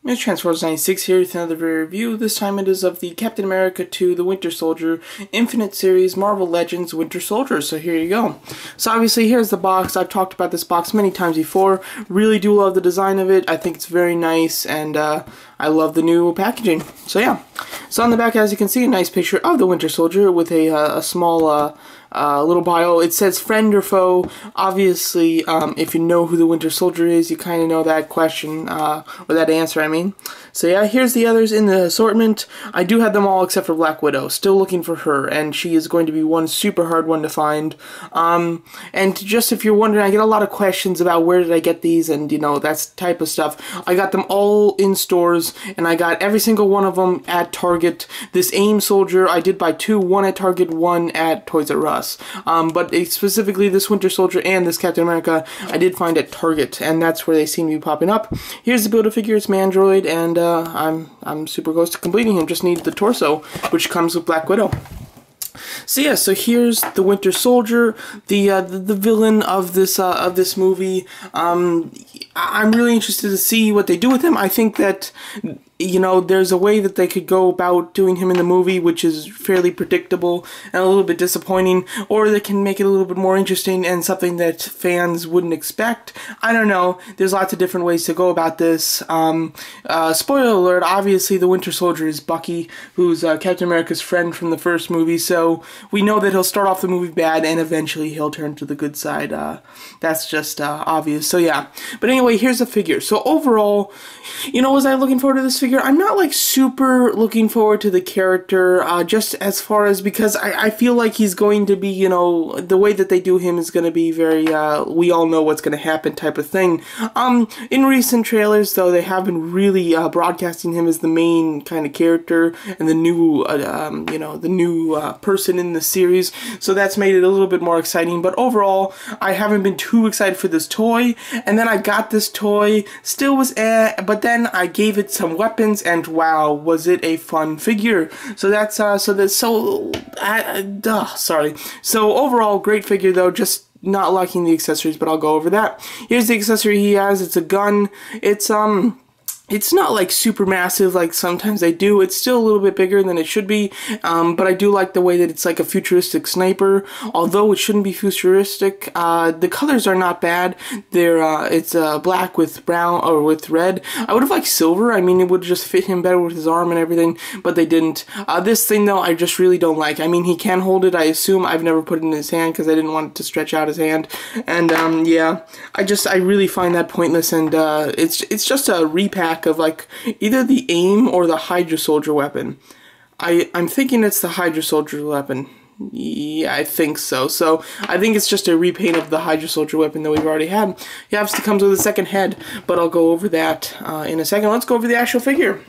It's Transformers96 here with another review. This time it is of the Captain America 2 The Winter Soldier Infinite Series Marvel Legends Winter Soldier. So here you go. So obviously here's the box. I've talked about this box many times before. Really do love the design of it. I think it's very nice, and I love the new packaging. So yeah. So on the back, as you can see, a nice picture of the Winter Soldier with a small little bio. It says friend or foe. Obviously, if you know who the Winter Soldier is, you kind of know that question, or that answer, I mean. So yeah, here's the others in the assortment. I do have them all except for Black Widow. Still looking for her, and she is going to be one super hard one to find. And just if you're wondering, I get a lot of questions about where did I get these, and you know, that type of stuff. I got them all in stores, and I got every single one of them at Target. This AIM Soldier, I did buy two, one at Target, one at Toys R Us. But specifically this Winter Soldier and this Captain America, I did find at Target, and that's where they seem to be popping up. Here's the Build-A-Figure, it's Mandroid, and I'm super close to completing him. Just need the torso, which comes with Black Widow. So yeah, so here's the Winter Soldier, the villain of this movie. I'm really interested to see what they do with him. I think that, you know, there's a way that they could go about doing him in the movie, which is fairly predictable and a little bit disappointing, or they can make it a little bit more interesting and something that fans wouldn't expect. I don't know. There's lots of different ways to go about this. Spoiler alert, obviously the Winter Soldier is Bucky, who's Captain America's friend from the first movie, so we know that he'll start off the movie bad and eventually he'll turn to the good side. That's just obvious. So yeah. But anyway, here's the figure. So overall, you know, was I looking forward to this figure? I'm not like super looking forward to the character, just as far as because I feel like he's going to be, you know, the way that they do him is going to be very, we all know what's going to happen type of thing. In recent trailers, though, they have been really broadcasting him as the main kind of character and the new, you know, the new person in the series, so that's made it a little bit more exciting. But overall, I haven't been too excited for this toy, and then I got this toy, still was but then I gave it some weapons, and wow, was it a fun figure. So that's sorry. So overall, great figure though, just not liking the accessories, but I'll go over that. Here's the accessory he has. It's a gun. It's not like super massive like sometimes they do. It's still a little bit bigger than it should be, but I do like the way that it's like a futuristic sniper, although it shouldn't be futuristic. The colors are not bad. It's black with brown, or with red. I would have liked silver. I mean, it would just fit him better with his arm and everything, but they didn't. This thing though, I just really don't like. I mean, he can hold it, I assume. I've never put it in his hand because I didn't want it to stretch out his hand, and yeah, I really find that pointless, and it's just a repack of like either the AIM or the Hydra Soldier weapon. I'm thinking it's the Hydra Soldier weapon. Yeah, I think so. So I think it's just a repaint of the Hydra Soldier weapon that we've already had. He obviously comes with a second head, but I'll go over that in a second. Let's go over the actual figure.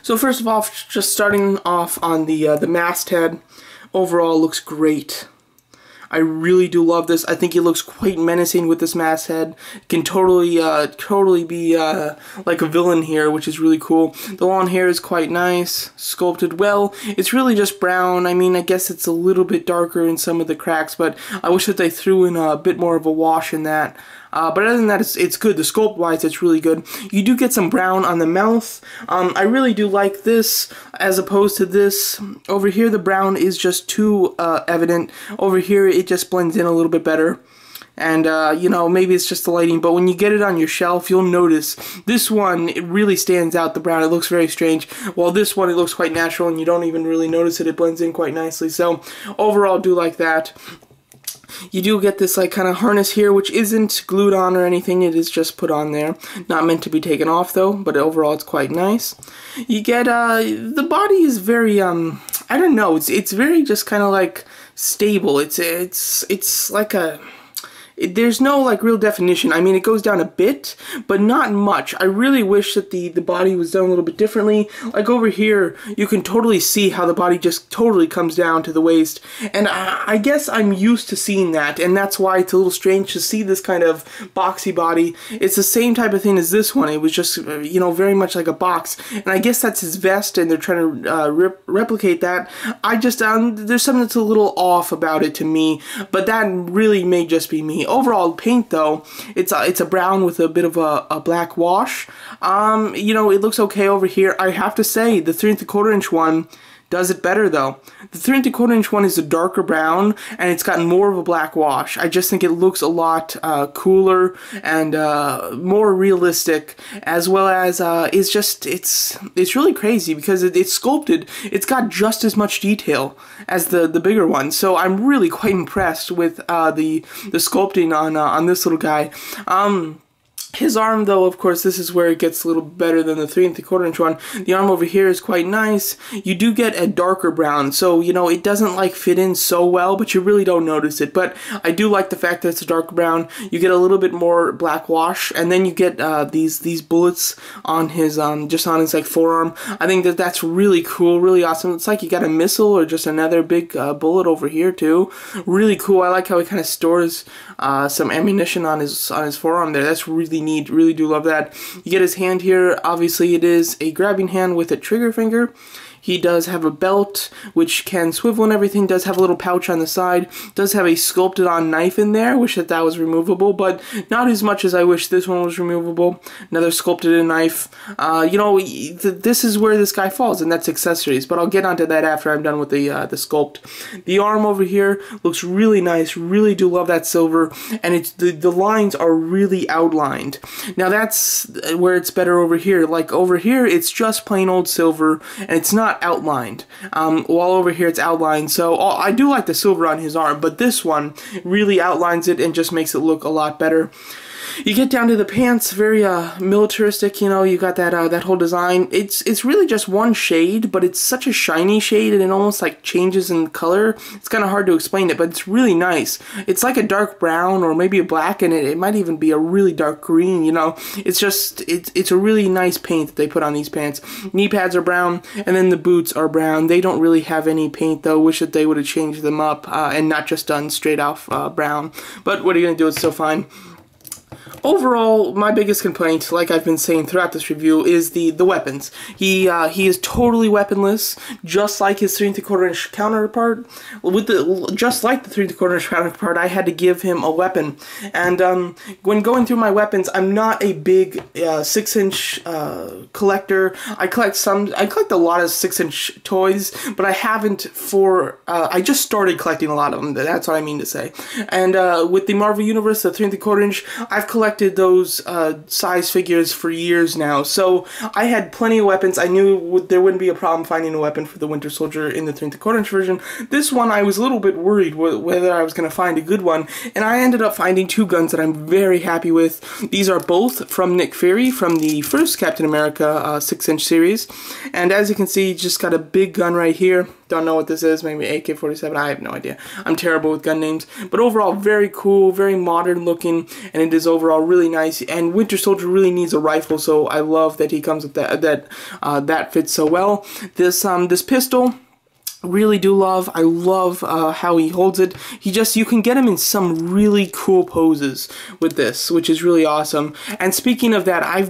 So first of all, just starting off on the masthead, overall looks great. I really do love this. I think he looks quite menacing with this masthead. Can totally be like a villain here, which is really cool. The long hair is quite nice, sculpted well. It's really just brown. I mean, I guess it's a little bit darker in some of the cracks, but I wish that they threw in a bit more of a wash in that. But other than that, it's good. The sculpt-wise, it's really good. You do get some brown on the mouth. I really do like this as opposed to this. Over here, the brown is just too evident. Over here, it just blends in a little bit better. And, you know, maybe it's just the lighting, but when you get it on your shelf, you'll notice this one, it really stands out, the brown. It looks very strange. While this one, it looks quite natural, and you don't even really notice it. It blends in quite nicely. So, overall, do like that. You do get this like kind of harness here, which isn't glued on or anything. It is just put on there. Not meant to be taken off though, but overall it's quite nice. You get the body is very I don't know. It's very just kind of like stable. It's like a there's no like real definition. I mean, it goes down a bit, but not much. I really wish that the body was done a little bit differently. Like over here, you can totally see how the body just totally comes down to the waist. And I guess I'm used to seeing that, and that's why it's a little strange to see this kind of boxy body. It's the same type of thing as this one. It was just, you know, very much like a box. And I guess that's his vest, and they're trying to replicate that. I just, there's something that's a little off about it to me, but that really may just be me. overall paint though, it's a brown with a bit of a black wash. You know, it looks okay over here. I have to say the 3 3/4 inch one does it better though. The 3 3/4 inch one is a darker brown and it's got more of a black wash. I just think it looks a lot cooler and more realistic, as well as it's really crazy because it's sculpted. It's got just as much detail as the bigger one. So I'm really quite impressed with the sculpting on this little guy. His arm, though, of course, this is where it gets a little better than the 3 3/4 inch one. The arm over here is quite nice. You do get a darker brown, so, you know, it doesn't, like, fit in so well, but you really don't notice it. But I do like the fact that it's a dark brown. You get a little bit more black wash, and then you get these bullets on his, just on his, like, forearm. I think that that's really cool, really awesome. It's like you got a missile or just another big bullet over here, too. Really cool. I like how he kind of stores some ammunition on his forearm there. That's really neat. Really do love that. You get his hand here. Obviously it is a grabbing hand with a trigger finger. He does have a belt which can swivel and everything. Does have a little pouch on the side. Does have a sculpted on knife in there. Wish that was removable, but not as much as I wish this one was removable. Another sculpted in knife. You know, this is where this guy falls, and that's accessories. But I'll get onto that after I'm done with the sculpt. The arm over here looks really nice. Really do love that silver, and it's the lines are really outlined. Now that's where it's better over here. Like over here, it's just plain old silver, and it's not outlined, while over here it's outlined. So I do like the silver on his arm, but this one really outlines it and just makes it look a lot better. You get down to the pants, very militaristic, you know, you got that whole design. It's really just one shade, but it's such a shiny shade and it almost like changes in color. It's kind of hard to explain it, but it's really nice. It's like a dark brown or maybe a black, and it might even be a really dark green, you know. It's just, it's a really nice paint that they put on these pants. Knee pads are brown, and then the boots are brown. They don't really have any paint though. Wish that they would have changed them up and not just done straight off brown. But what are you going to do? It's still fine. Overall, my biggest complaint, like I've been saying throughout this review, is the weapons. He is totally weaponless, just like his 3 3/4 inch counterpart. Just like the 3 3/4 inch counterpart, I had to give him a weapon. And when going through my weapons, I'm not a big 6-inch collector. I collect a lot of 6-inch toys, but I haven't I just started collecting a lot of them. That's what I mean to say. And with the Marvel Universe, the 3 3/4 inch, I've collected those size figures for years now, so I had plenty of weapons. I knew there wouldn't be a problem finding a weapon for the Winter Soldier in the 3 3/4 inch version. This one, I was a little bit worried whether I was going to find a good one, and I ended up finding two guns that I'm very happy with. These are both from Nick Fury from the first Captain America 6-inch series, and as you can see, just got a big gun right here. Don't know what this is, maybe AK-47, I have no idea. I'm terrible with gun names, but overall very cool, very modern looking, and it is overall really nice. And Winter Soldier really needs a rifle, so I love that he comes with that fits so well. This pistol, really do love. I love how he holds it. You can get him in some really cool poses with this, which is really awesome. And speaking of that, I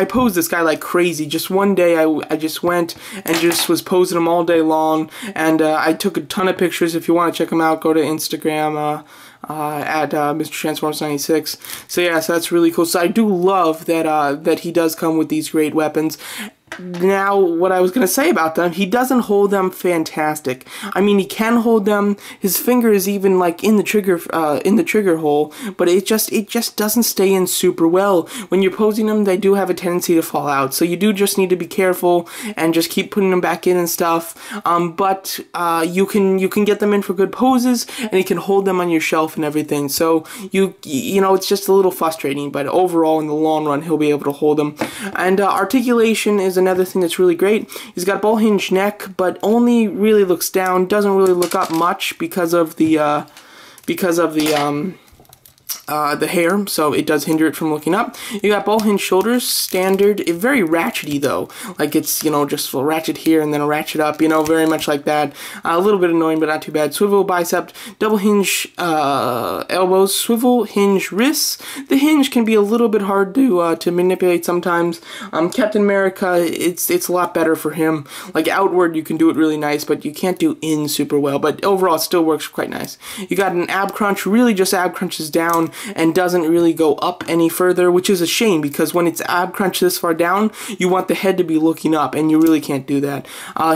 posed this guy like crazy. Just one day I just went and just was posing him all day long, and I took a ton of pictures. If you want to check them out, go to Instagram at Mr. Transformers 96. So yeah, so that's really cool. So I do love that he does come with these great weapons. Now, what I was going to say about them, he doesn't hold them fantastic. I mean, he can hold them. His finger is even like in the trigger hole, but it just doesn't stay in super well. When you're posing them, they do have a tendency to fall out. So you do just need to be careful and just keep putting them back in and stuff. But you can get them in for good poses, and you can hold them on your shelf and everything. So you know, it's just a little frustrating, but overall in the long run, he'll be able to hold them. And articulation is another thing that's really great. He's got a ball hinge neck, but only really looks down, doesn't really look up much because of the hair, so it does hinder it from looking up. You got ball hinge shoulders, standard, very ratchety though, like it's, you know, just a ratchet here and then a ratchet up, you know, very much like that. A little bit annoying, but not too bad. Swivel bicep, double hinge elbows, swivel hinge wrists. The hinge can be a little bit hard to manipulate sometimes. Captain America, it's a lot better for him. Like outward, you can do it really nice, but you can't do in super well. But overall, it still works quite nice. You got an ab crunch, really just ab crunches down. and doesn't really go up any further, which is a shame because when it's ab crunched this far down, you want the head to be looking up, and you really can't do that.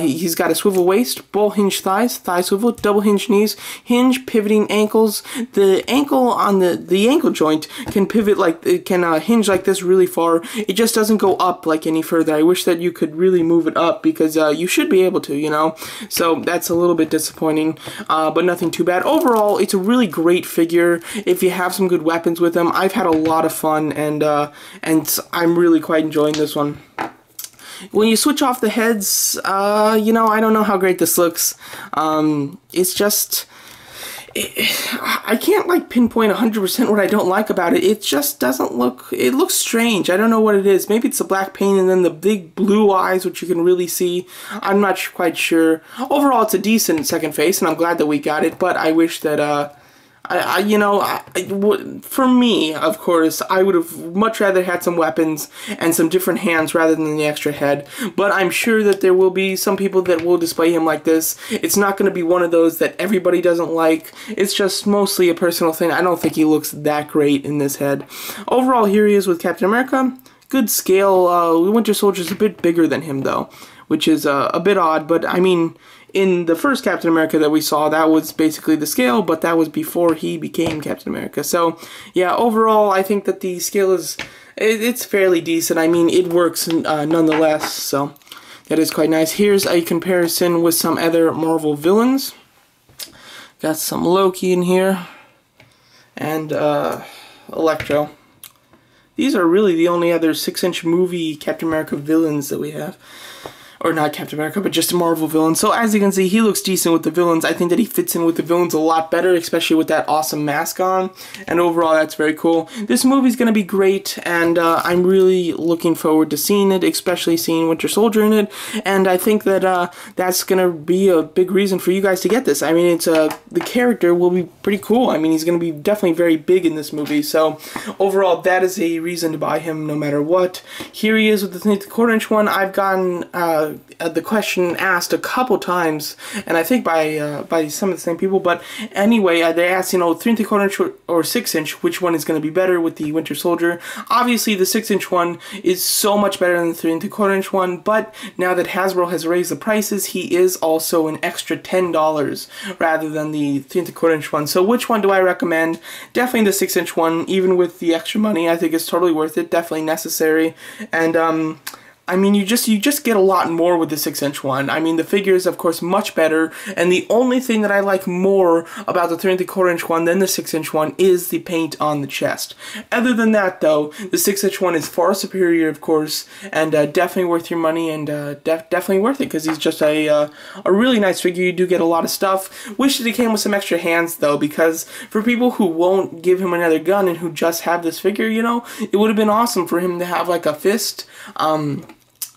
He's got a swivel waist, bull hinge thighs, thigh swivel, double hinge knees, hinge, pivoting ankles. The ankle on the ankle joint can pivot like, it can hinge like this really far. It just doesn't go up like any further. I wish that you could really move it up because you should be able to, you know. So that's a little bit disappointing, but nothing too bad. Overall, it's a really great figure. If you have some good weapons with him, I've had a lot of fun, and I'm really quite enjoying this one. When you switch off the heads, you know, I don't know how great this looks. It's just, I can't like pinpoint 100% what I don't like about it. It just doesn't look, it looks strange. I don't know what it is. Maybe it's the black paint and then the big blue eyes, which you can really see. I'm not quite sure. Overall, it's a decent second face, and I'm glad that we got it, but I wish that, for me, of course, I would have much rather had some weapons and some different hands rather than the extra head. But I'm sure that there will be some people that will display him like this. It's not going to be one of those that everybody doesn't like. It's just mostly a personal thing. I don't think he looks that great in this head. Overall, here he is with Captain America. Good scale. Winter Soldier's a bit bigger than him, though, which is a bit odd. But, I mean, in the first Captain America that we saw, that was basically the scale, but that was before he became Captain America. So, yeah, overall, I think that the scale is, it's fairly decent. I mean, it works nonetheless, so that is quite nice. Here's a comparison with some other Marvel villains. Got some Loki in here, and Electro. These are really the only other 6-inch movie Captain America villains that we have. Or not Captain America, but just a Marvel villain. So as you can see, he looks decent with the villains. I think that he fits in with the villains a lot better, especially with that awesome mask on. And overall, that's very cool. This movie's going to be great, and I'm really looking forward to seeing it, especially seeing Winter Soldier in it. And I think that that's going to be a big reason for you guys to get this. I mean, it's the character will be pretty cool. I mean, he's going to be definitely very big in this movie. So overall, that is a reason to buy him no matter what. Here he is with the 3¼ inch one. I've gotten the question asked a couple times, and I think by some of the same people, but anyway, they asked, you know, 3¼ inch or 6-inch, which one is going to be better with the Winter Soldier. Obviously, the 6-inch one is so much better than the 3¼ inch one, but now that Hasbro has raised the prices, he is also an extra $10 rather than the 3¼ inch one. So which one do I recommend? Definitely the 6-inch one, even with the extra money. I think it's totally worth it, definitely necessary, and I mean, you just get a lot more with the 6-inch one. I mean, the figure is, of course, much better, and the only thing that I like more about the 3¼ inch one than the 6-inch one is the paint on the chest. Other than that, though, the 6-inch one is far superior, of course, and definitely worth your money, and definitely worth it, because he's just a really nice figure. You do get a lot of stuff. Wish that he came with some extra hands, though, because for people who won't give him another gun and who just have this figure, you know, it would have been awesome for him to have, like, a fist.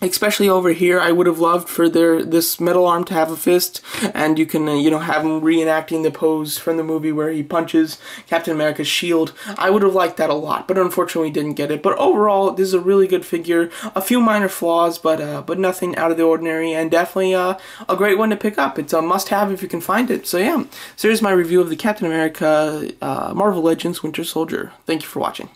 Especially over here, I would have loved for this metal arm to have a fist, and you can, you know, have him reenacting the pose from the movie where he punches Captain America's shield. I would have liked that a lot, but unfortunately didn't get it. But overall, this is a really good figure. A few minor flaws, but nothing out of the ordinary, and definitely a great one to pick up. It's a must-have if you can find it. So yeah, so here's my review of the Captain America Marvel Legends Winter Soldier. Thank you for watching.